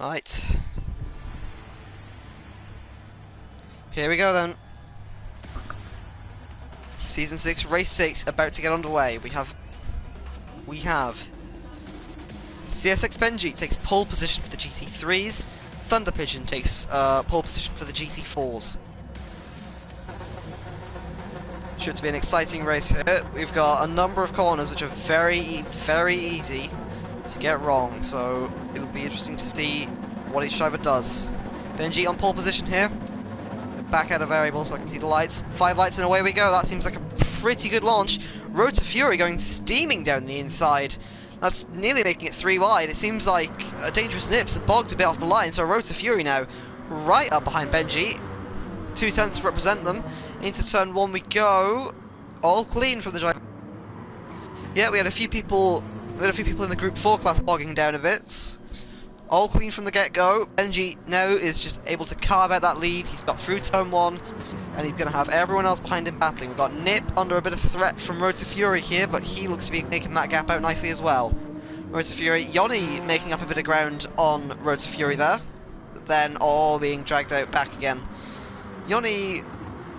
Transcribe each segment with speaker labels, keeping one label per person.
Speaker 1: Right. Here we go then. Season 6, Race 6, about to get underway. We have CSX Benji takes pole position for the GT3s. Thunder Pigeon takes pole position for the GT4s. Should be an exciting race here. We've got a number of corners which are very, very easy to get wrong, so it'll be interesting to see what each driver does. Benji on pole position here. Back out of variable so I can see the lights. 5 lights and away we go. That seems like a pretty good launch. Road to Fury going steaming down the inside. That's nearly making it 3 wide. It seems like a Dangerous Nips bogged a bit off the line, so Road to Fury now right up behind Benji. 2 tenths to represent them. Into turn 1 we go. All clean from the driver. Yeah, we had a few people in the Group 4 class bogging down a bit. All clean from the get-go. Benji now is just able to carve out that lead. He's got through turn 1, and he's going to have everyone else behind him battling. We've got Nip under a bit of threat from Road to Fury here, but he looks to be making that gap out nicely as well. Road to Fury, Yoni making up a bit of ground on Road to Fury there, then all being dragged out back again. Yoni,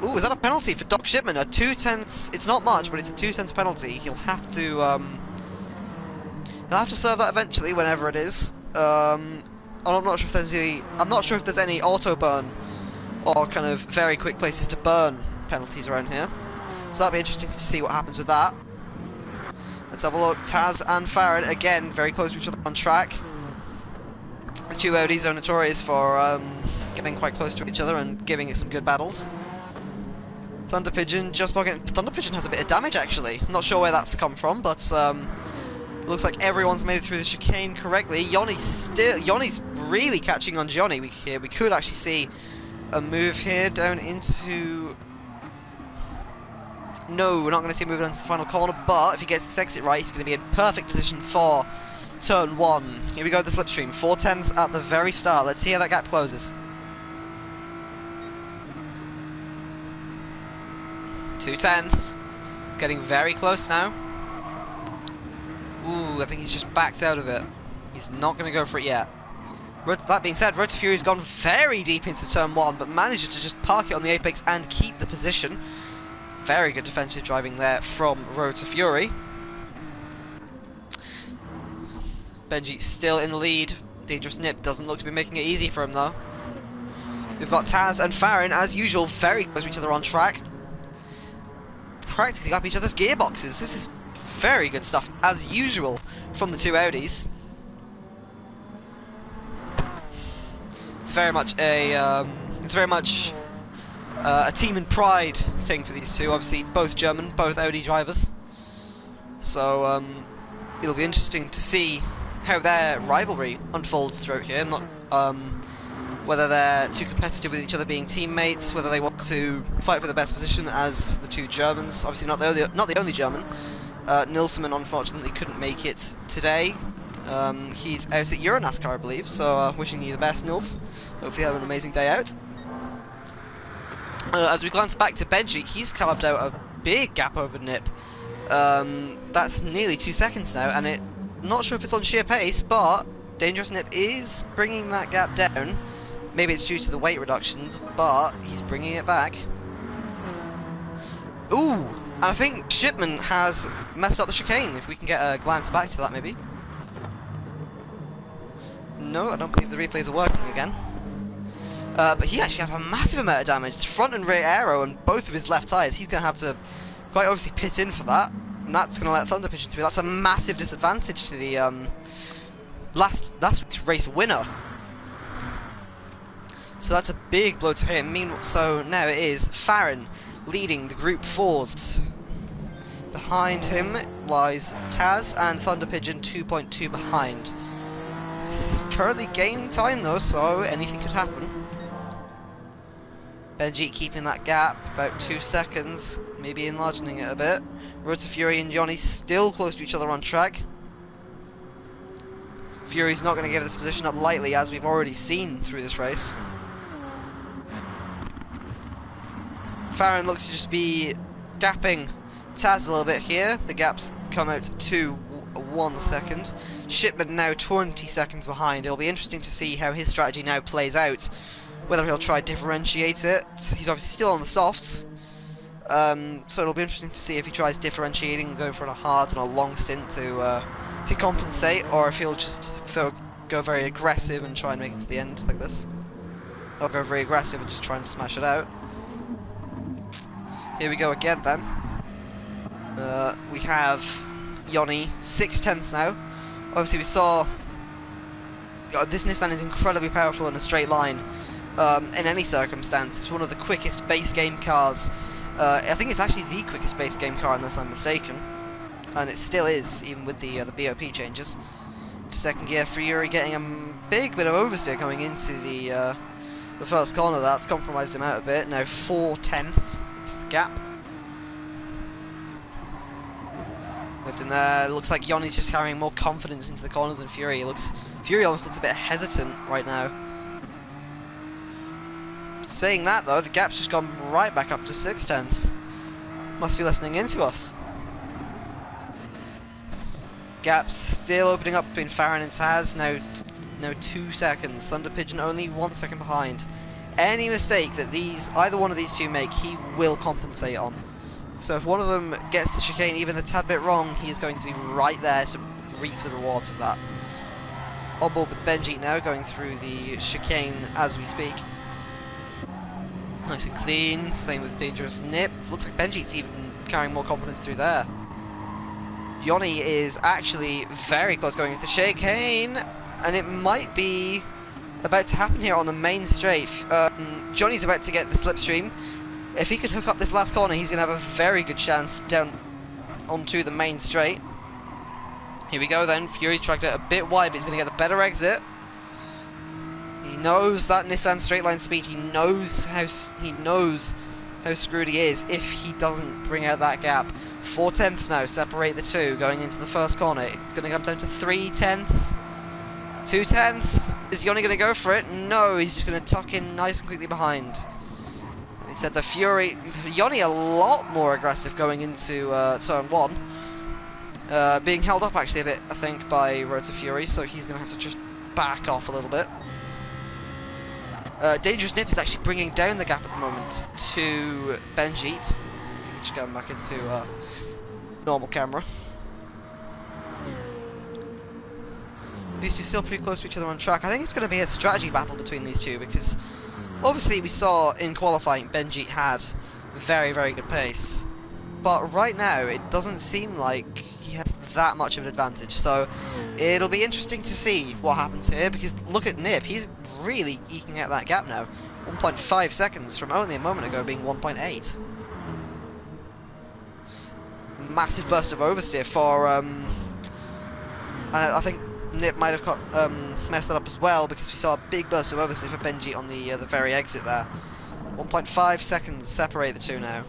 Speaker 1: ooh, is that a penalty for Doc Shipman? A 2 tenths, it's not much, but it's a 2 tenths penalty. He'll have to serve that eventually, whenever it is. And I'm not sure if there's any auto burn or kind of very quick places to burn penalties around here. So that'll be interesting to see what happens with that. Let's have a look. Taz and Farron again very close to each other on track. The two Audis are notorious for getting quite close to each other and giving it some good battles. Thunder Pigeon just bogging. Thunder Pigeon has a bit of damage actually. I'm not sure where that's come from, but looks like everyone's made it through the chicane correctly. Yoni's really catching on Johnny here. We could actually see a move here down into... No, we're not going to see a move into the final corner, but if he gets this exit right, he's going to be in perfect position for turn 1. Here we go, the slipstream. 4 tenths at the very start. Let's see how that gap closes. 2 tenths. It's getting very close now. Ooh, I think he's just backed out of it. He's not going to go for it yet. That being said, Road to Fury's gone very deep into turn 1, but manages to just park it on the apex and keep the position. Very good defensive driving there from Road to Fury. Benji still in the lead. Dangerous Nip doesn't look to be making it easy for him though. We've got Taz and Farron, as usual, very close to each other on track. Practically up each other's gearboxes. This is very good stuff, as usual, from the two Audis. It's very much a team and pride thing for these two. Obviously, both German, both Audi drivers. So it'll be interesting to see how their rivalry unfolds throughout here. Not whether they're too competitive with each other being teammates, whether they want to fight for the best position as the two Germans. Obviously, not the only German. Nilsson unfortunately couldn't make it today. He's out at Euronascar, I believe, so wishing you the best, Nils. Hopefully you have an amazing day out. As we glance back to Benji, he's carved out a big gap over Nip. That's nearly 2 seconds now, and not sure if it's on sheer pace, but Dangerous Nip is bringing that gap down. Maybe it's due to the weight reductions, but he's bringing it back. Ooh! And I think Shipman has messed up the chicane, if we can get a glance back to that maybe. No, I don't believe the replays are working again. But he actually has a massive amount of damage. Front and rear aero on both of his left tyres. He's going to have to quite obviously pit in for that. And that's going to let Thunder Pigeon through. That's a massive disadvantage to the last week's race winner. So that's a big blow to him. So now it is Farron leading the Group 4s. Behind him lies Taz and Thunder Pigeon 2.2 behind. He's currently gaining time though, so anything could happen. Benji keeping that gap, about 2 seconds, maybe enlarging it a bit. Road to Fury and Johnny still close to each other on track. Fury's not going to give this position up lightly, as we've already seen through this race. Farron looks to just be gapping Taz a little bit here. The gaps come out to 1 second. Shipman now 20 seconds behind. It'll be interesting to see how his strategy now plays out. Whether he'll try to differentiate it. He's obviously still on the softs. So it'll be interesting to see if he tries differentiating, going for a hard and a long stint to compensate, or if he'll just go very aggressive and try and make it to the end like this. Or go very aggressive and just try and smash it out. Here we go again then. We have Yoni, 6/10 now. Obviously we saw this Nissan is incredibly powerful in a straight line. In any circumstance, it's one of the quickest base game cars. I think it's actually the quickest base game car unless I'm mistaken. And it still is, even with the BOP changes. To second gear, Fury getting a big bit of oversteer coming into the first corner. That's compromised him out a bit. Now 4/10 is the gap. Lived in there. It looks like Yoni's just carrying more confidence into the corners than Fury. Fury almost looks a bit hesitant right now. Saying that though, the gap's just gone right back up to 6/10. Must be listening in to us. Gap's still opening up between Farron and Taz. Now 2 seconds. Thunder Pigeon only 1 second behind. Any mistake that either one of these two make, he will compensate on. So if one of them gets the chicane even a tad bit wrong, he is going to be right there to reap the rewards of that. On board with Benji now, going through the chicane as we speak. Nice and clean, same with Dangerous Nip. Looks like Benji's even carrying more confidence through there. Yoni is actually very close going into the chicane, and it might be about to happen here on the main straight. Johnny's about to get the slipstream. If he could hook up this last corner, he's going to have a very good chance down onto the main straight. Here we go then. Fury's tracked it a bit wide, but he's going to get the better exit. He knows that Nissan straight line speed. He knows how screwed he is if he doesn't bring out that gap. 4/10 now separate the two going into the first corner. It's going to come down to 3/10, 2/10. Is Yoni going to go for it? No, he's just going to tuck in nice and quickly behind. He said the Fury, Yoni a lot more aggressive going into turn 1. Being held up actually a bit, I think, by Rotor Fury, so he's going to have to just back off a little bit. Dangerous Nip is actually bringing down the gap at the moment to Benji. Just going back into normal camera. These two still pretty close to each other on track. I think it's going to be a strategy battle between these two because obviously we saw in qualifying Benji had very, very good pace. But right now it doesn't seem like he has that much of an advantage. So it'll be interesting to see what happens here because look at Nip. He's really eking out that gap now. 1.5 seconds from only a moment ago being 1.8. Massive burst of oversteer for and I think Nip might have got messed that up as well because we saw a big burst of oversteer for Benji on the very exit there. 1.5 seconds separate the two now.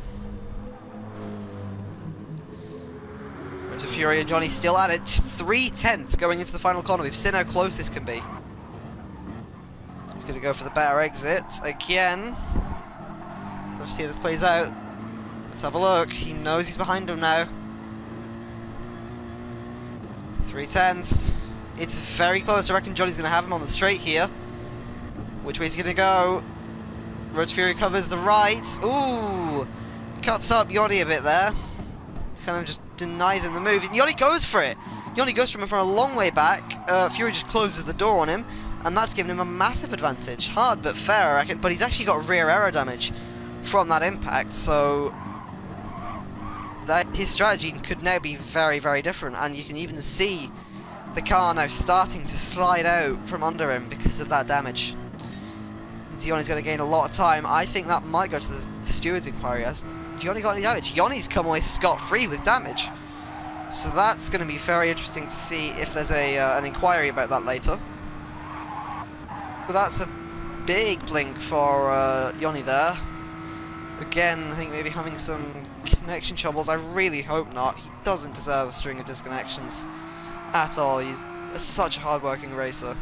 Speaker 1: Into Fury and Johnny still at it. 3/10 going into the final corner. We've seen how close this can be. He's going to go for the better exit again. Let's see how this plays out. Let's have a look. He knows he's behind him now. 3/10. It's very close. I reckon Johnny's going to have him on the straight here. Which way is he going to go? Road Fury covers the right. Ooh! Cuts up Yoni a bit there. Kind of just denies him the move. And Yoni goes for it. Yoni goes from a long way back. Fury just closes the door on him. And that's given him a massive advantage. Hard but fair, I reckon. But he's actually got rear aero damage from that impact. So his strategy could now be very, very different. And you can even see the car now starting to slide out from under him because of that damage. Yoni's going to gain a lot of time. I think that might go to the steward's inquiry. Has Yoni got any damage? Yoni's come away scot-free with damage. So that's going to be very interesting to see if there's an inquiry about that later. But that's a big blink for Yoni there. Again, I think maybe having some connection troubles. I really hope not. He doesn't deserve a string of disconnections at all. He's such a hard-working racer.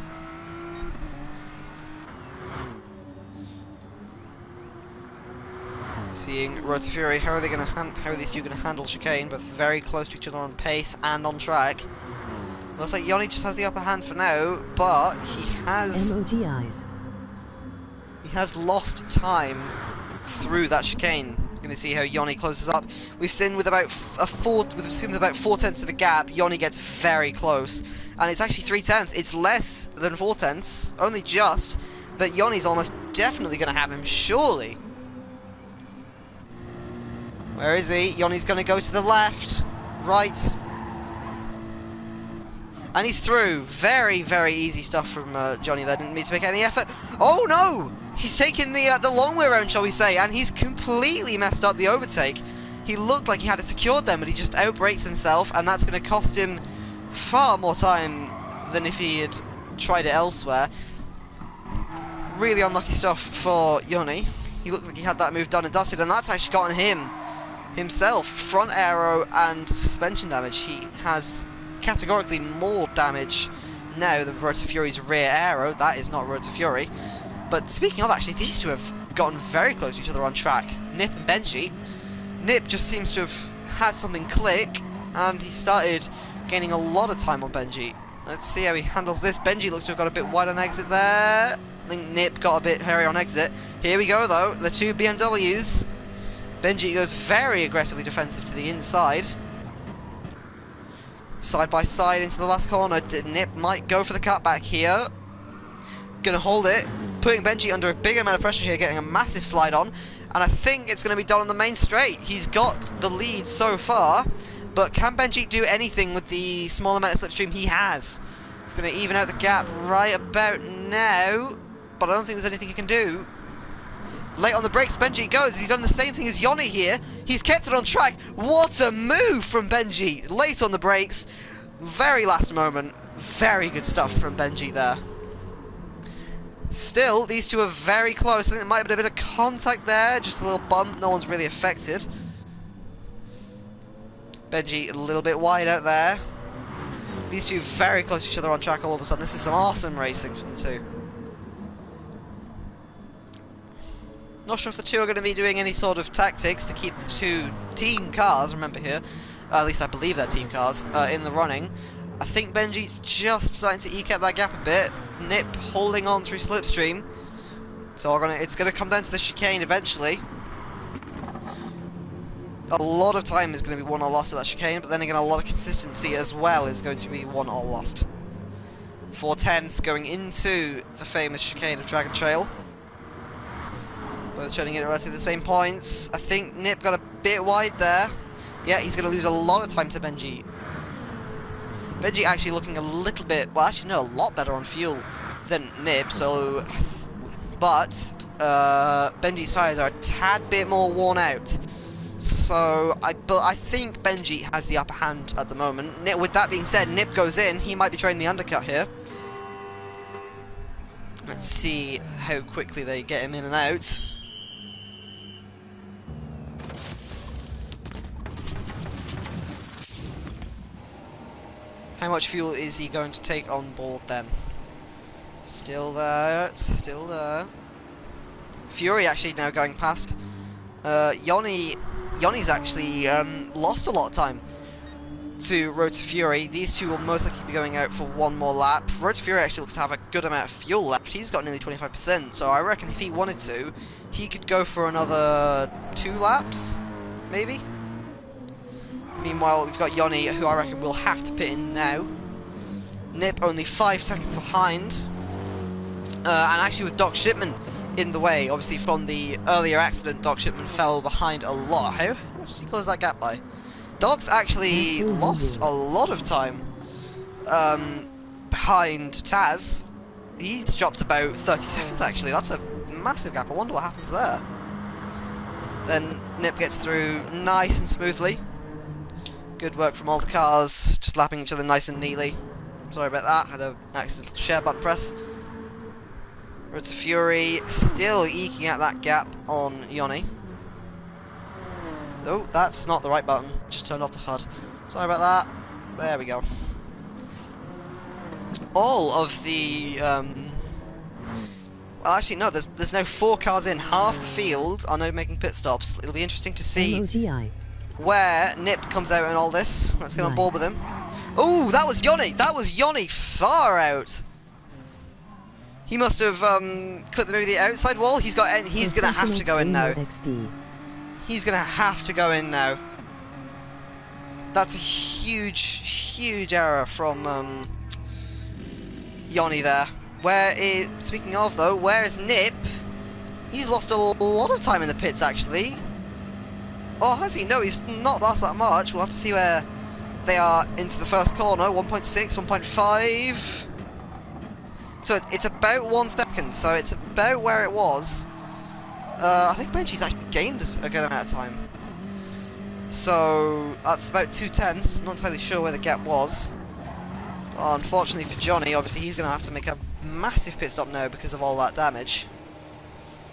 Speaker 1: Seeing Road to Fury, how are these two going to handle chicane? Both very close to each other on pace and on track. Looks like Yoni just has the upper hand for now, but he has lost time through that chicane. Going to see how Yoni closes up. We've seen with about 4/10 of a gap, Yoni gets very close, and it's actually 3/10. It's less than 4/10, only just, but Yoni's almost definitely going to have him, surely. Where is he? Yoni's going to go to the left, right, and he's through. Very, very easy stuff from Johnny there. Didn't need to make any effort. Oh no! He's taken the long way around, shall we say, and he's completely messed up the overtake. He looked like he had it secured then, but he just outbrakes himself, and that's going to cost him far more time than if he had tried it elsewhere. Really unlucky stuff for Yoni. He looked like he had that move done and dusted, and that's actually gotten him himself front aero and suspension damage. He has categorically more damage now than Road to Fury's rear aero. That is not Road to Fury. But speaking of, actually, these two have gotten very close to each other on track. Nip and Benji. Nip just seems to have had something click, and he started gaining a lot of time on Benji. Let's see how he handles this. Benji looks to have got a bit wide on exit there. I think Nip got a bit hairy on exit. Here we go, though. The two BMWs. Benji goes very aggressively defensive to the inside. Side by side into the last corner. Nip might go for the cutback here. Gonna hold it. Putting Benji under a big amount of pressure here, getting a massive slide on. And I think it's going to be done on the main straight. He's got the lead so far, but can Benji do anything with the small amount of slipstream he has? He's going to even out the gap right about now, but I don't think there's anything he can do. Late on the brakes, Benji goes. He's done the same thing as Yoni here. He's kept it on track. What a move from Benji. Late on the brakes. Very last moment. Very good stuff from Benji there. Still, these two are very close. I think there might have been a bit of contact there. Just a little bump. No one's really affected. Benji a little bit wide out there. These two very close to each other on track all of a sudden. This is some awesome racing from the two. Not sure if the two are going to be doing any sort of tactics to keep the two team cars, remember here, at least I believe they're team cars, in the running. I think Benji's just starting to eke out that gap a bit. Nip holding on through slipstream. So it's going to come down to the chicane eventually. A lot of time is going to be won or lost at that chicane, but then again a lot of consistency as well is going to be won or lost. 4/10 going into the famous chicane of Dragon Trail. Both turning in at relatively the same points. I think Nip got a bit wide there. Yeah, he's going to lose a lot of time to Benji. Benji actually looking a little bit, well actually no, a lot better on fuel than Nip, so, but Benji's tyres are a tad bit more worn out. So, but I think Benji has the upper hand at the moment. With that being said, Nip goes in, he might be trying the undercut here. Let's see how quickly they get him in and out. How much fuel is he going to take on board then? Still there, still there. Fury actually now going past. Yoni's actually lost a lot of time to Road to Fury. These two will most likely be going out for one more lap. Road to Fury actually looks to have a good amount of fuel left. He's got nearly 25%, so I reckon if he wanted to, he could go for another 2 laps, maybe? Meanwhile, we've got Yoni, who I reckon will have to pit in now. Nip only 5 seconds behind. And actually with Doc Shipman in the way, obviously from the earlier accident, Doc Shipman fell behind a lot. How did he close that gap by? Doc's actually lost a lot of time behind Taz. He's dropped about 30 seconds actually. That's a massive gap. I wonder what happens there. Then Nip gets through nice and smoothly. Good work from all the cars, just lapping each other nice and neatly. Sorry about that, had an accidental share button press. Road to Fury, still eking out that gap on Yoni. Oh, that's not the right button, just turned off the HUD. Sorry about that, there we go. All of the Well, actually, no. There's no 4 cars in. Half the field are now making pit stops. It'll be interesting to see where Nip comes out in all this. Let's get on board with him. Oh, that was Yoni. That was Yoni far out. He must have clipped maybe the outside wall. He's gonna have to go in now. He's gonna have to go in now. That's a huge error from Yoni there. Speaking of though, where is Nip? He's lost a lot of time in the pits actually. Oh, has he? No, he's not lost that much. We'll have to see where they are into the first corner. 1.6, 1.5. So it's about 1 second. So it's about where it was. I think Benji's actually gained a good amount of time. So that's about 2/10. Not entirely sure where the gap was. Well, unfortunately for Johnny, obviously he's going to have to make a massive pit stop now because of all that damage.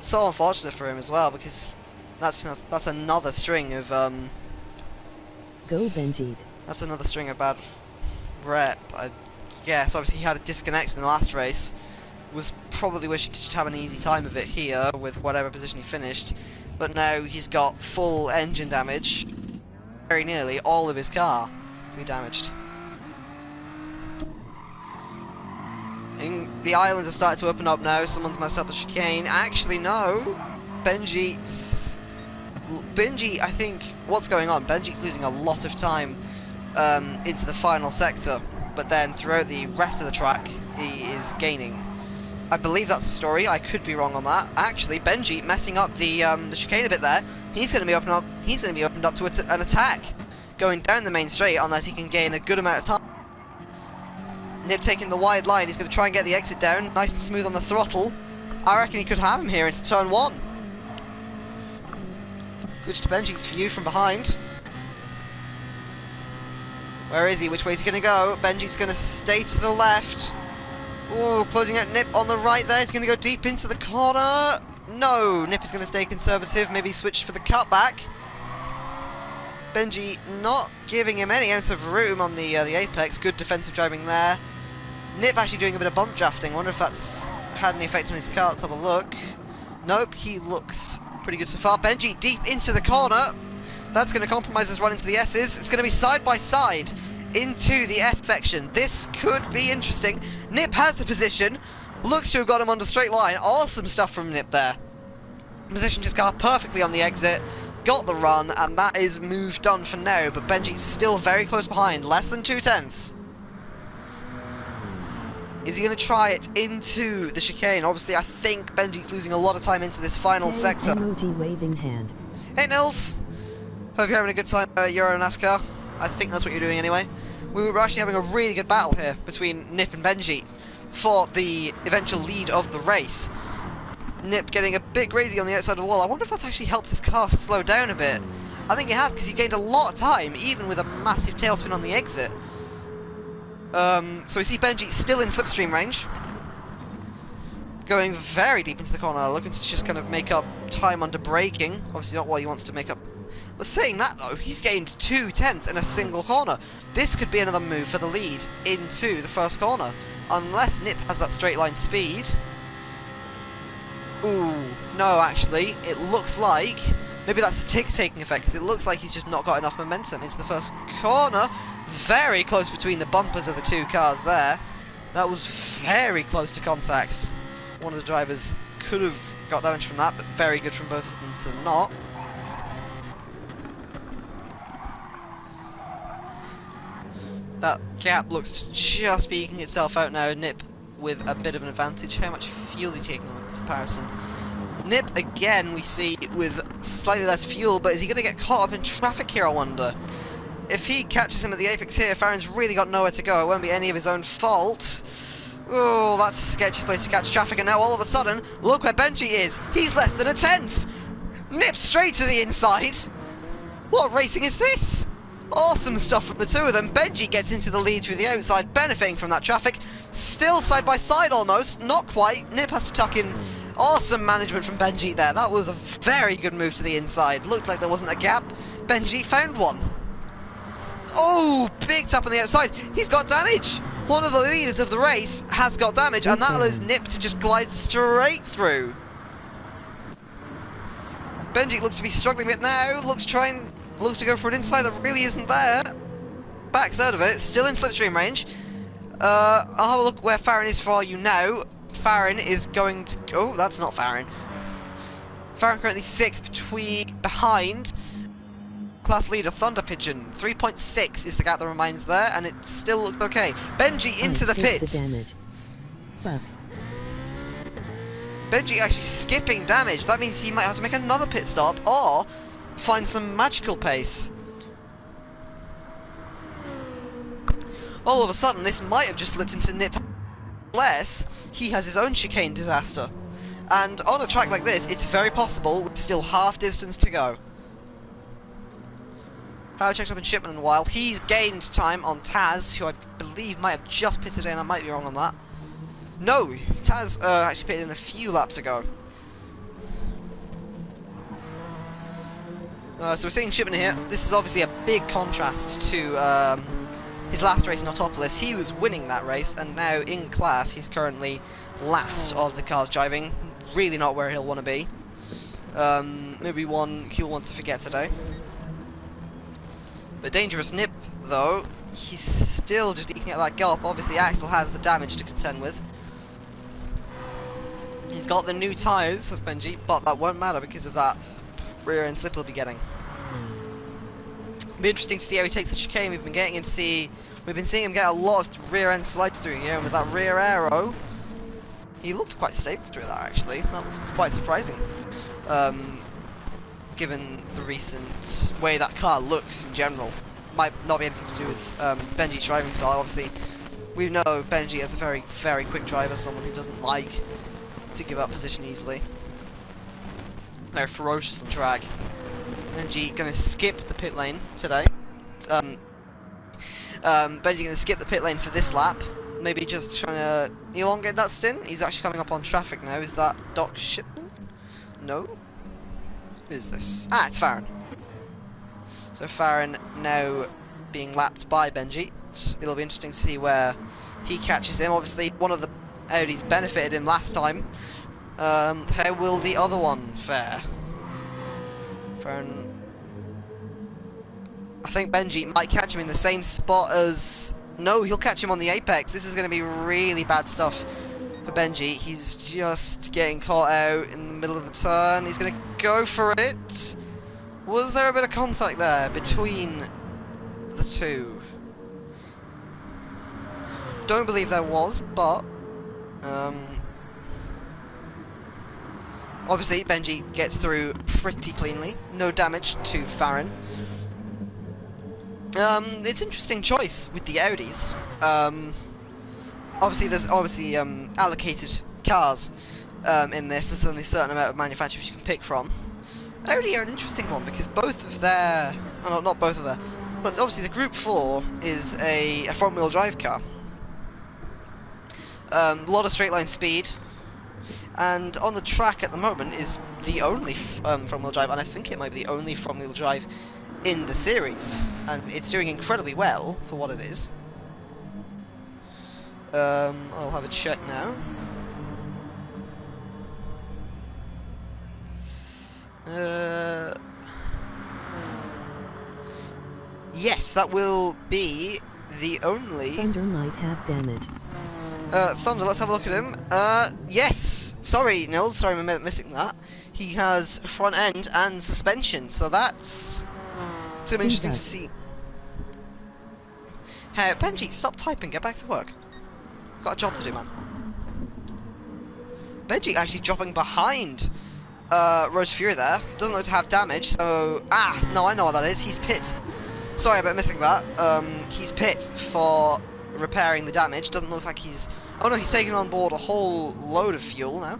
Speaker 1: So unfortunate for him as well, because that's another string of
Speaker 2: Go Benji.
Speaker 1: That's another string of bad rep. I guess obviously he had a disconnect in the last race. Was probably wishing to just have an easy time of it here with whatever position he finished, but now he's got full engine damage. Very nearly all of his car to be damaged. The islands have started to open up now. Someone's messed up the chicane. Actually, no. Benji, I think, what's going on? Benji's losing a lot of time into the final sector, but then throughout the rest of the track, he is gaining. I believe that's the story. I could be wrong on that. Actually, Benji messing up the chicane a bit there. He's going to be opened up. He's going to be opened up to an attack, going down the main straight unless he can gain a good amount of time. Nip taking the wide line. He's going to try and get the exit down, nice and smooth on the throttle. I reckon he could have him here into turn 1. Switch to Benji's view from behind. Where is he? Which way is he going to go? Benji's going to stay to the left. Ooh, closing out Nip on the right there. He's going to go deep into the corner. No, Nip is going to stay conservative. Maybe switch for the cutback. Benji not giving him any ounce of room on the apex. Good defensive driving there. Nip actually doing a bit of bump drafting. Wonder if that's had any effect on his car. Let's have a look. Nope, he looks pretty good so far. Benji deep into the corner. That's going to compromise his run into the S's. It's going to be side by side into the S section. This could be interesting. Nip has the position. Looks to have got him on the straight line. Awesome stuff from Nip there. Positioned his car perfectly on the exit. Got the run, and that is move done for now. But Benji's still very close behind. Less than 2/10. Is he going to try it into the chicane? Obviously, I think Benji's losing a lot of time into this final sector.
Speaker 2: Emoji waving hand.
Speaker 1: Hey, Nils. Hope you're having a good time at Euro NASCAR. I think that's what you're doing anyway. We were actually having a really good battle here between Nip and Benji for the eventual lead of the race. Nip getting a bit crazy on the outside of the wall. I wonder if that's actually helped his car slow down a bit. I think it has, because he gained a lot of time, even with a massive tailspin on the exit. So we see Benji still in slipstream range. Going very deep into the corner, looking to just kind of make up time under braking. Obviously not what he wants to make up. But saying that though, he's gained 2/10 in a single corner. This could be another move for the lead into the first corner. Unless Nip has that straight line speed. Ooh, no actually, it looks like, maybe that's the ticks taking effect, because it looks like he's just not got enough momentum into the first corner. Very close between the bumpers of the two cars there. That was very close to contact. One of the drivers could have got damage from that, but very good from both of them to not. That gap looks to just be eking itself out now. Nip with a bit of an advantage. How much fuel is he taking on in comparison? Nip again we see with slightly less fuel, but is he going to get caught up in traffic here, I wonder? If he catches him at the apex here, Farron's really got nowhere to go. It won't be any of his own fault. Oh, that's a sketchy place to catch traffic, and now all of a sudden, look where Benji is. He's less than a 10th. Nip straight to the inside. What racing is this? Awesome stuff from the two of them. Benji gets into the lead through the outside, benefiting from that traffic. Still side by side almost, not quite. Nip has to tuck in. Awesome management from Benji there. That was a very good move to the inside. Looked like there wasn't a gap. Benji found one. Oh, big tap on the outside. He's got damage. One of the leaders of the race has got damage, and that allows Nip to just glide straight through. Benji looks to be struggling a bit now. Looks to go for an inside that really isn't there. Backs out of it. Still in slipstream range. I'll have a look where Farron is for you now. Farron is going to. Oh, that's not Farron. Farron currently 6th behind class leader Thunder Pigeon. 3.6 is the gap that remains there, and it still looks okay. Benji into the pits. Benji actually skipping damage. That means he might have to make another pit stop or find some magical pace. All of a sudden, this might have just slipped into Nip, unless he has his own chicane disaster. And on a track like this, it's very possible with still half distance to go. Haven't checked up in Shipman in a while. He's gained time on Taz, who I believe might have just pitted in. I might be wrong on that. No, Taz actually pitted in a few laps ago. So we're seeing Shipman here. This is obviously a big contrast to his last race in Autopolis. He was winning that race, and now in class he's currently last of the cars driving. Really not where he'll want to be. Maybe one he'll want to forget today. But Dangerous Nip, though, he's still just eking at that gallop. Obviously Axel has the damage to contend with. He's got the new tyres, has Benji, but that won't matter because of that rear end slip he'll be getting. Be interesting to see how he takes the chicane. We've been seeing him get a lot of rear end slides through here, and with that rear aero, he looked quite stable through that actually. That was quite surprising, given the recent way that car looks in general. Might not be anything to do with Benji's driving style. Obviously, we know Benji as a very, very quick driver, someone who doesn't like to give up position easily. Very ferocious on track. Benji gonna skip the pit lane today. Benji gonna skip the pit lane for this lap. Maybe just trying to elongate that stint. He's actually coming up on traffic now. Is that Doc Shipman? No. Who is this? Ah, it's Farron. So Farron now being lapped by Benji. It'll be interesting to see where he catches him. Obviously, one of the Audis benefited him last time. How will the other one fare? Farron. I think Benji might catch him in the same spot as. No, he'll catch him on the apex. This is going to be really bad stuff for Benji. He's just getting caught out in the middle of the turn. He's going to go for it. Was there a bit of contact there between the two? Don't believe there was, but obviously Benji gets through pretty cleanly. No damage to Farron. It's an interesting choice with the Audis. Obviously, there's allocated cars in this. There's only a certain amount of manufacturers you can pick from. Audi are an interesting one because both of their, oh, not both of their, but obviously the Group 4 is a front-wheel drive car. A lot of straight line speed, and on the track at the moment is the only front-wheel drive, and I think it might be the only front-wheel drive in the series, and it's doing incredibly well for what it is. I'll have a check now. Yes, that will be the only.
Speaker 2: Thunder might have damage.
Speaker 1: Thunder, let's have a look at him. Yes! Sorry, Nils, sorry I'm missing that. He has front end and suspension, so that's it's gonna be interesting to see. Hey, Benji, stop typing, get back to work. Got a job to do, man. Benji actually dropping behind Rose Fury there. Doesn't look to have damage, so... Ah! No, I know what that is. He's pit. Sorry about missing that. He's pit for repairing the damage. Doesn't look like he's... Oh no, he's taken on board a whole load of fuel now.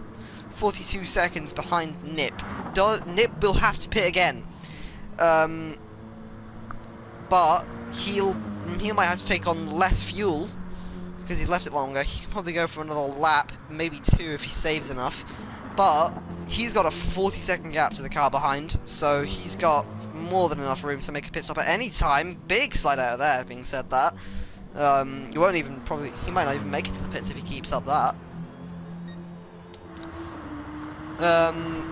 Speaker 1: 42 seconds behind Nip. Nip will have to pit again. But he might have to take on less fuel because he's left it longer. He can probably go for another lap, maybe two if he saves enough. But he's got a 40-second gap to the car behind, so he's got more than enough room to make a pit stop at any time. Big slide out of there, being said that. You won't even he might not even make it to the pits if he keeps up that.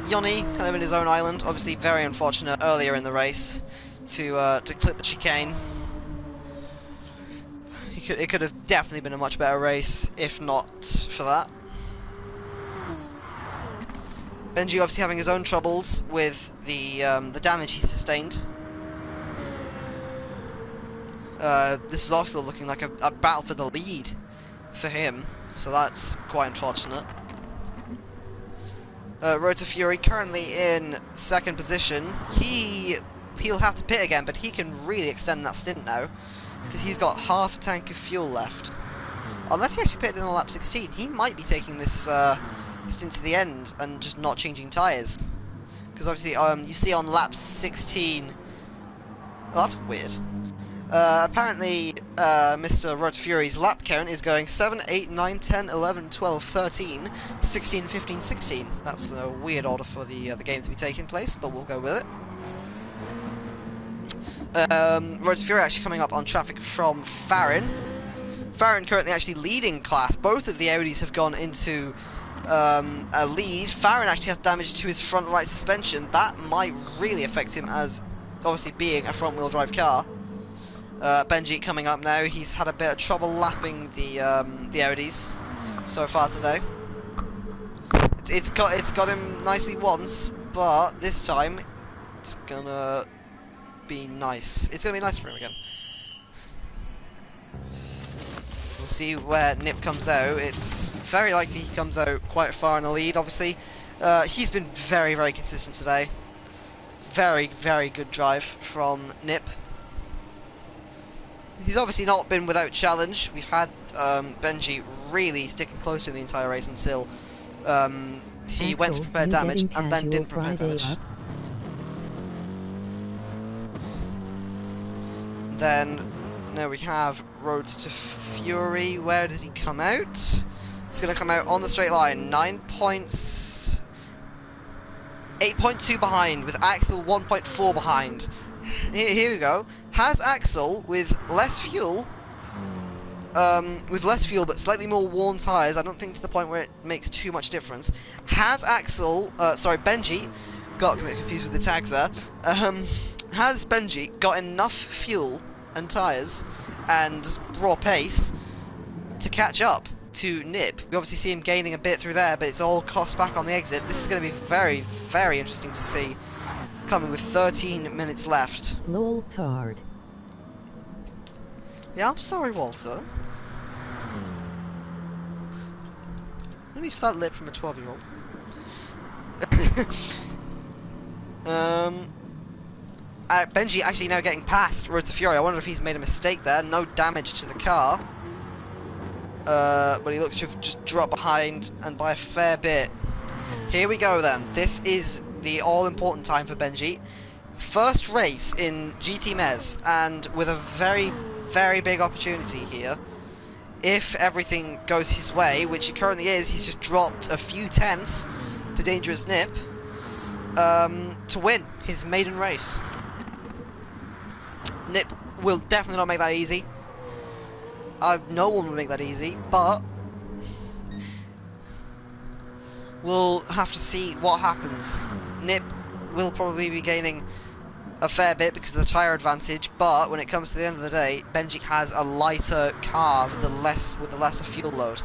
Speaker 1: Yoni, kind of in his own island, obviously very unfortunate earlier in the race to clip the chicane. It could have definitely been a much better race if not for that. Benji obviously having his own troubles with the damage he sustained. This is also looking like a battle for the lead for him, so that's quite unfortunate. Road to Fury currently in second position. He'll have to pit again, but he can really extend that stint now because he's got half a tank of fuel left. Unless he actually pitted in the lap 16, he might be taking this stint to the end and just not changing tyres. Because obviously, you see on lap 16. Oh, that's weird. Apparently, Mr. Road to Fury's lap count is going 7, 8, 9, 10, 11, 12, 13, 16, 15, 16. That's a weird order for the game to be taking place, but we'll go with it. Road to Fury actually coming up on traffic from Farron. Farron currently actually leading class. Both of the Audis have gone into a lead. Farron actually has damage to his front right suspension. That might really affect him as obviously being a front wheel drive car. Benji coming up now. He's had a bit of trouble lapping the Audis so far today. It's got him nicely once, but this time it's gonna be nice. It's gonna be nice for him again. We'll see where Nip comes out. It's very likely he comes out quite far in the lead. Obviously, he's been very, very consistent today. Very, very good drive from Nip. He's obviously not been without challenge. We've had Benji really sticking close to the entire race until he went to prepare damage and then didn't prepare damage. Then now we have Roads to Fury. Where does he come out? He's going to come out on the straight line. 9 points. 8.2 behind with Axel 1.4 behind. Here we go. Has Axel with less fuel, but slightly more worn tyres. I don't think to the point where it makes too much difference. Has Axel, Benji, got a bit confused with the tags there. Has Benji got enough fuel and tyres and raw pace to catch up to Nip? We obviously see him gaining a bit through there, but it's all cost back on the exit. This is going to be very, very interesting to see. Coming with 13 minutes left.
Speaker 2: Lol tard.
Speaker 1: Yeah, I'm sorry, Walter. At least for that lip from a 12-year-old. Benji actually now getting past Road to Fury. I wonder if he's made a mistake there. No damage to the car. But he looks to have just dropped behind, and by a fair bit. Here we go then. This is the all-important time for Benji. First race in GT-MES, and with a very, very big opportunity here. If everything goes his way, which it currently is, he's just dropped a few tenths to Dangerous Nip to win his maiden race. Nip will definitely not make that easy. No one will make that easy, but we'll have to see what happens. Nip will probably be gaining a fair bit because of the tyre advantage, but when it comes to the end of the day, Benji has a lighter car with the lesser fuel load,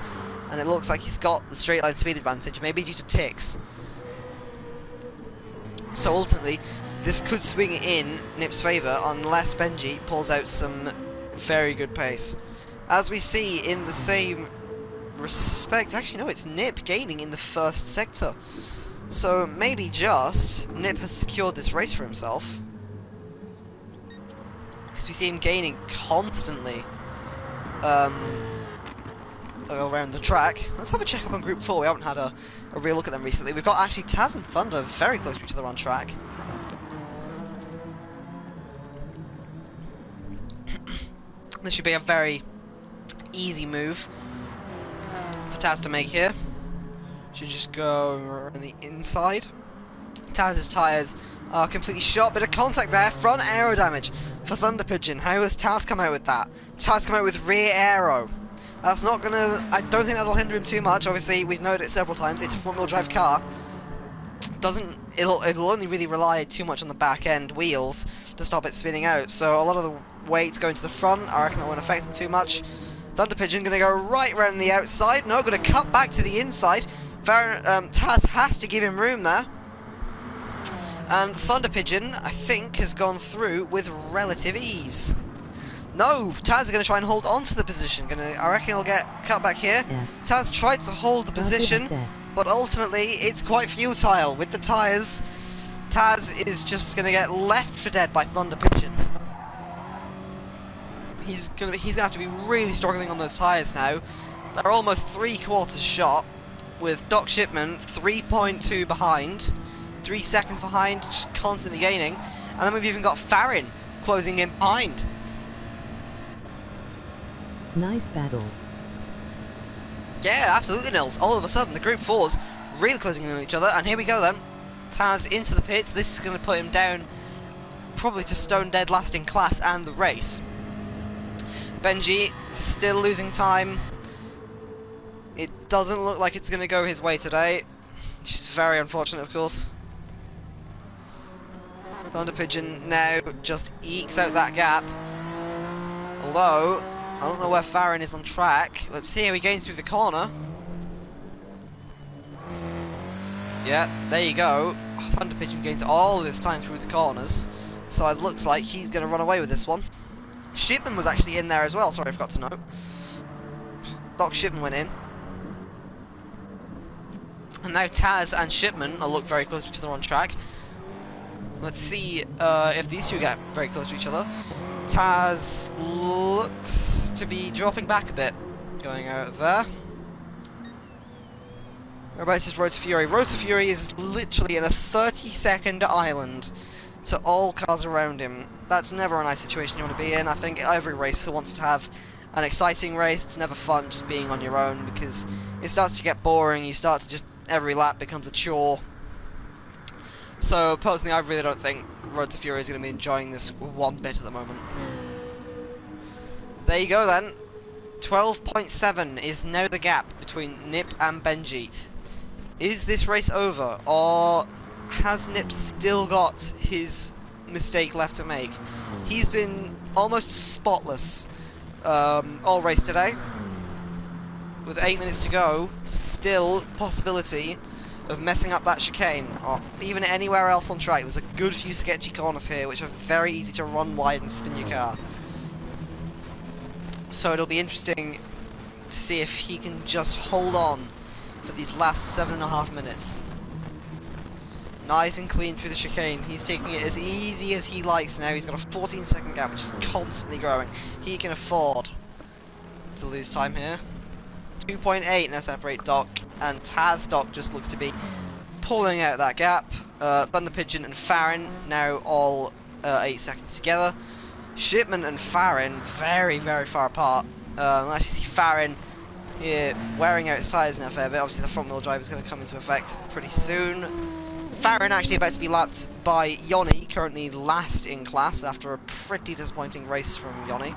Speaker 1: and it looks like he's got the straight line speed advantage, maybe due to ticks. So ultimately, this could swing in Nip's favour unless Benji pulls out some very good pace. As we see in the same respect, actually no, it's Nip gaining in the first sector. So maybe just Nip has secured this race for himself, because we see him gaining constantly around the track. Let's have a check up on Group 4. We haven't had a real look at them recently. We've got actually Taz and Thunder very close to each other on track. This should be a very easy move for Taz to make here. Should just go around the inside. Taz's tyres completely shot. Bit of contact there. Front aero damage for Thunder Pigeon. How has Taz come out with that? Taz come out with rear aero. That's not gonna, I don't think that'll hinder him too much. Obviously, we've noted it several times, it's a front-wheel drive car. It'll only really rely too much on the back end wheels to stop it spinning out. So a lot of the weight's going to the front. I reckon that won't affect them too much. Thunder Pigeon gonna go right around the outside. No, gonna cut back to the inside. Taz has to give him room there. And Thunder Pigeon, I think, has gone through with relative ease. No, Taz is going to try and hold on to the position. I reckon he'll get cut back here.
Speaker 2: Yeah.
Speaker 1: Taz tried to hold the position, but ultimately it's quite futile. With the tyres, Taz is just going to get left for dead by Thunder Pigeon. He's gonna have to be really struggling on those tyres now. They're almost 3/4 shot, with Doc Shipman 3.2 behind, 3 seconds behind, just constantly gaining, and then we've even got Farron closing in behind.
Speaker 2: Nice battle.
Speaker 1: Yeah, absolutely, Nils. All of a sudden, the Group 4's really closing in on each other, and here we go then. Taz into the pits. This is going to put him down probably to stone dead last in class and the race. Benji still losing time. It doesn't look like it's going to go his way today, which is very unfortunate, of course. Thunder Pigeon now just ekes out that gap. Although, I don't know where Farron is on track. Let's see how he gains through the corner. Yeah, there you go. Thunder Pigeon gains all of his time through the corners. So it looks like he's going to run away with this one. Shipman was actually in there as well, sorry I forgot to note. Doc Shipman went in. And now Taz and Shipman will look very close to each other on track. Let's see if these two get very close to each other. Taz looks to be dropping back a bit, going out there. Whereabouts is Road to Fury? Road to Fury is literally in a 30-second island to all cars around him. That's never a nice situation you want to be in. I think every racer wants to have an exciting race. It's never fun just being on your own because it starts to get boring. You start to just, every lap becomes a chore. So personally, I really don't think Road to Fury is going to be enjoying this one bit at the moment. There you go then. 12.7 is now the gap between Nip and Benjeet. Is this race over, or has Nip still got his mistake left to make? He's been almost spotless all race today. With 8 minutes to go, still possibility of messing up that chicane, or even anywhere else on track. There's a good few sketchy corners here which are very easy to run wide and spin your car. So it'll be interesting to see if he can just hold on for these last 7.5 minutes. Nice and clean through the chicane. He's taking it as easy as he likes now. He's got a 14-second gap which is constantly growing. He can afford to lose time here. 2.8 now separate Doc, and Taz Doc just looks to be pulling out that gap. Thunder Pigeon and Farron now all 8 seconds together. Shipman and Farron very, very far apart. I actually see Farron here wearing out his tyres now a fair bit. Obviously the front wheel drive is going to come into effect pretty soon. Farron actually about to be lapped by Yoni, currently last in class after a pretty disappointing race from Yoni.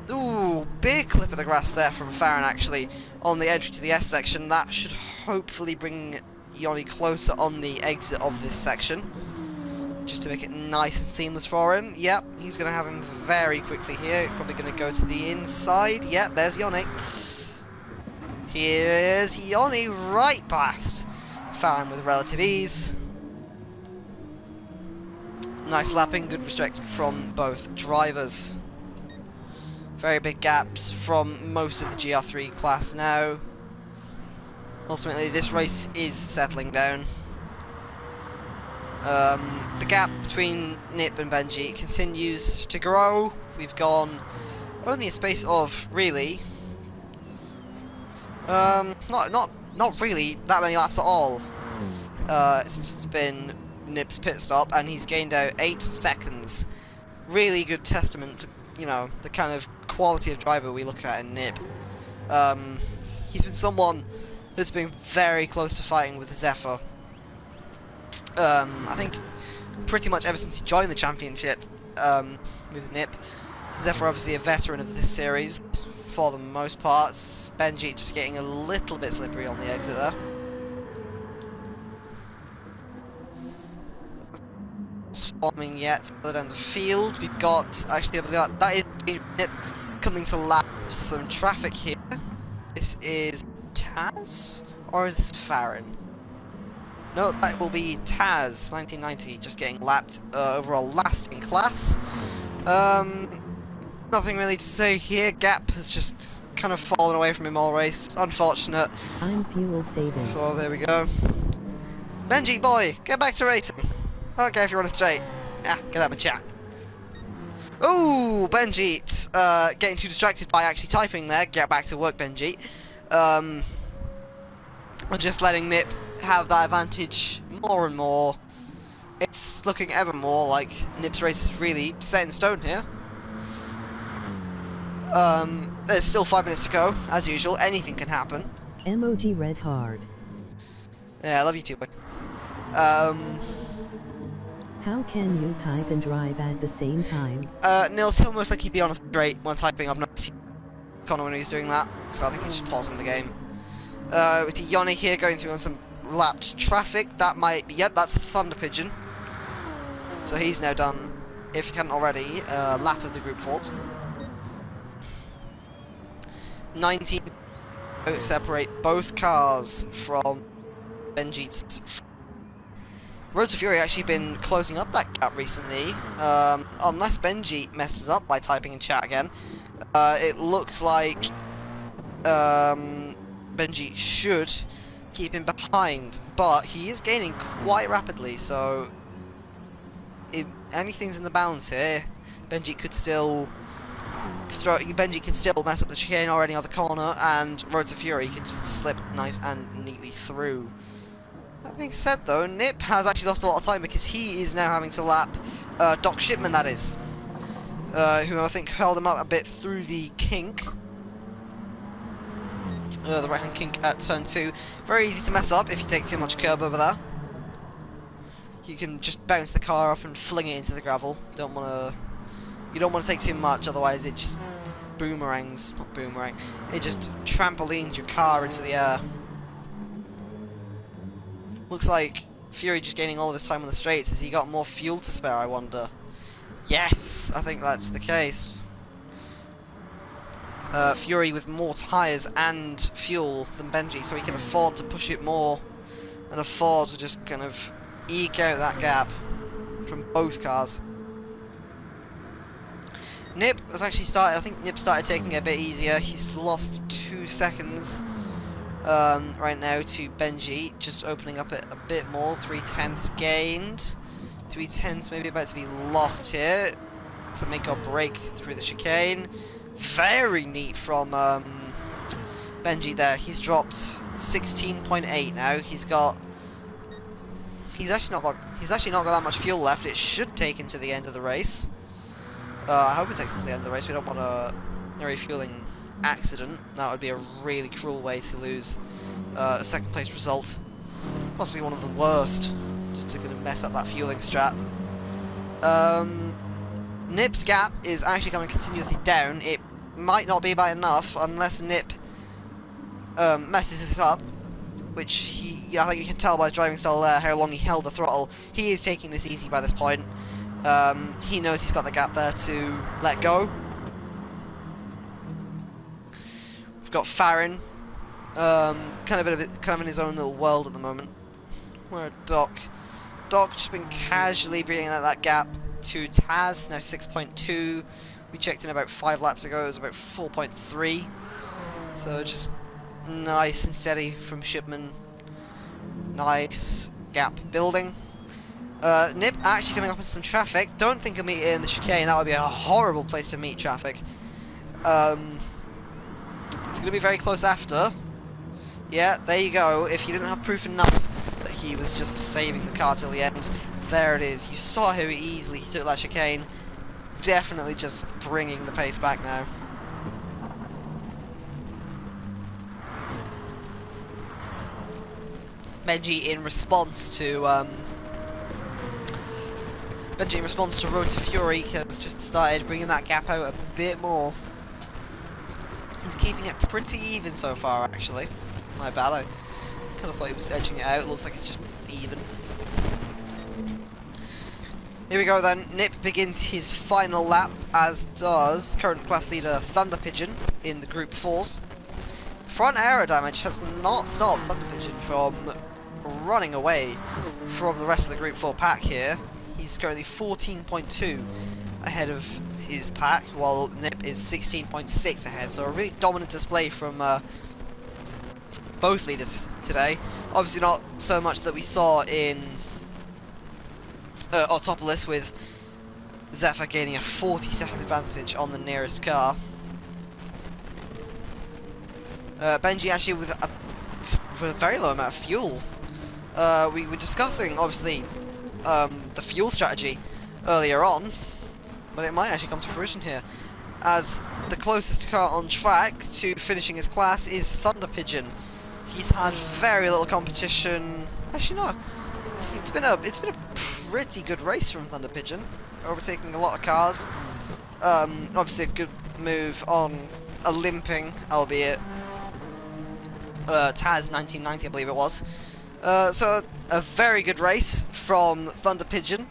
Speaker 1: Ooh, big clip of the grass there from Farron actually on the entry to the S section. That should hopefully bring Yoni closer on the exit of this section, just to make it nice and seamless for him. Yep, he's going to have him very quickly here. Probably going to go to the inside. Yep, there's Yoni. Here's Yoni right past Farron with relative ease. Nice lapping, good respect from both drivers. Very big gaps from most of the GR3 class now. Ultimately, this race is settling down. The gap between Nip and Benji continues to grow. We've gone only a space of really, not really that many laps at all. Since it's been Nip's pit stop, and he's gained out 8 seconds. Really good testament to, you know, the kind of quality of driver we look at in Nip. He's been someone that's been very close to fighting with Zephyr. I think pretty much ever since he joined the championship with Nip. Zephyr obviously a veteran of this series. for the most part. Benji just getting a little bit slippery on the exit there. Forming yet further down the field. We've got actually that is Nip coming to lap some traffic here. This is Taz or is this Farron? No, that will be Taz 1990 just getting lapped overall last in class. Nothing really to say here. Gap has just kind of fallen away from him all race. Unfortunate.
Speaker 2: I'm fuel saving.
Speaker 1: So there we go. Benji boy, get back to racing. I don't care if you're on a straight. Ah, get out of a chat. Ooh, Benji, getting too distracted by actually typing there. Get back to work, Benji. Just letting Nip have that advantage more and more. It's looking ever more like Nip's race is really set in stone here. There's still 5 minutes to go, as usual. Anything can happen.
Speaker 2: MOG red hard.
Speaker 1: Yeah, I love you too, boy.
Speaker 2: How can you type and drive at the same time?
Speaker 1: Nils, he'll most likely be on a straight when typing. I've noticed Connor when he's doing that, so I think he's just pausing the game. We see Yoni here going through on some lapped traffic. That might be, yep, that's Thunder Pigeon. So he's now done, if he hadn't already, lap of the group fault. 19 separate both cars from Benji's. Road to Fury actually been closing up that gap recently, unless Benji messes up by typing in chat again. It looks like Benji should keep him behind, but he is gaining quite rapidly, so if anything's in the balance here, Benji could still mess up the chicane or any other corner, and Road to Fury could just slip nice and neatly through. That being said though, Nip has actually lost a lot of time because he is now having to lap Doc Shipman, that is, who I think held him up a bit through the kink. The right hand kink at turn 2. Very easy to mess up if you take too much curb over there. You can just bounce the car up and fling it into the gravel. You don't want to take too much, otherwise it just boomerangs, not boomerang, it just trampolines your car into the air. Looks like Fury just gaining all of his time on the straights. Has he got more fuel to spare, I wonder? Yes, I think that's the case. Fury with more tyres and fuel than Benji, so he can afford to push it more and afford to just kind of eke out that gap from both cars. Nip has actually started, I think Nip started taking it a bit easier. He's lost 2 seconds right now to Benji, just opening up it a bit more. 3/10 gained. 3/10 maybe about to be lost here to make or break through the chicane. Very neat from Benji there. He's dropped 16.8 now. He's actually not got that much fuel left. It should take him to the end of the race. I hope it takes him to the end of the race. We don't want a refueling accident. That would be a really cruel way to lose a second place result. Possibly one of the worst, just to kind of mess up that fueling strat. Nip's gap is actually going continuously down. It might not be by enough unless Nip messes this up, which I think you can tell by his driving style there how long he held the throttle. He is taking this easy by this point. He knows he's got the gap there to let go. We've got Farron, kind of in his own little world at the moment. Where Doc just been casually bringing out that gap to Taz, now 6.2. We checked in about 5 laps ago, it was about 4.3. So just nice and steady from Shipman. Nice gap building. Nip actually coming up into some traffic. Don't think he'll meet it in the chicane. That would be a horrible place to meet traffic. It's going to be very close after. Yeah, there you go. If you didn't have proof enough that he was just saving the car till the end, there it is. You saw how easily he took that chicane. Definitely just bringing the pace back now. Benji in response to Road to Fury has just started bringing that gap out a bit more. He's keeping it pretty even so far, actually. My bad, I kind of thought he was edging it out. It looks like it's just even. Here we go then. Nip begins his final lap, as does current class leader Thunder Pigeon in the Group 4s. Front aero damage has not stopped Thunder Pigeon from running away from the rest of the Group 4 pack here. He's currently 14.2 ahead of his pack, while Nip is 16.6 ahead. So a really dominant display from both leaders today. Obviously not so much that we saw in Autopolis, with Zephyr gaining a 40-second advantage on the nearest car. Benji actually with a very low amount of fuel. We were discussing, obviously, the fuel strategy earlier on, but it might actually come to fruition here, as the closest car on track to finishing his class is Thunder Pigeon. He's had very little competition. Actually, no. It's been a pretty good race from Thunder Pigeon, overtaking a lot of cars. Obviously a good move on a limping, albeit Taz 1990, I believe it was. So a very good race from Thunder Pigeon.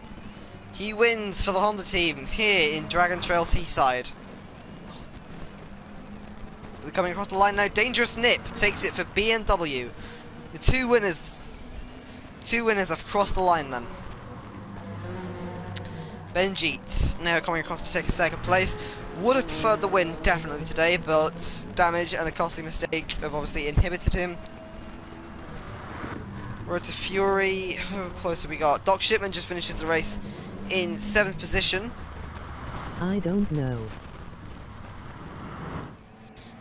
Speaker 1: He wins for the Honda team here in Dragon Trail Seaside. They're coming across the line now. Dangerous Nip takes it for BMW. The two winners have crossed the line then. Benji now coming across to take a second place. Would have preferred the win definitely today, but damage and a costly mistake have obviously inhibited him. Road to Fury. How close have we got? Doc Shipman just finishes the race in 7th position.
Speaker 2: I don't know.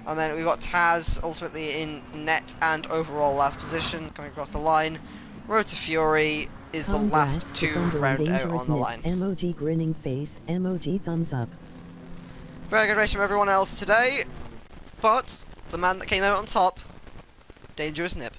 Speaker 1: And then we've got Taz ultimately in net and overall last position coming across the line. Road to Fury is the last two round out on the line.
Speaker 2: Emoji grinning face, emoji thumbs up.
Speaker 1: Very good race from everyone else today, but the man that came out on top, Dangerous Nip.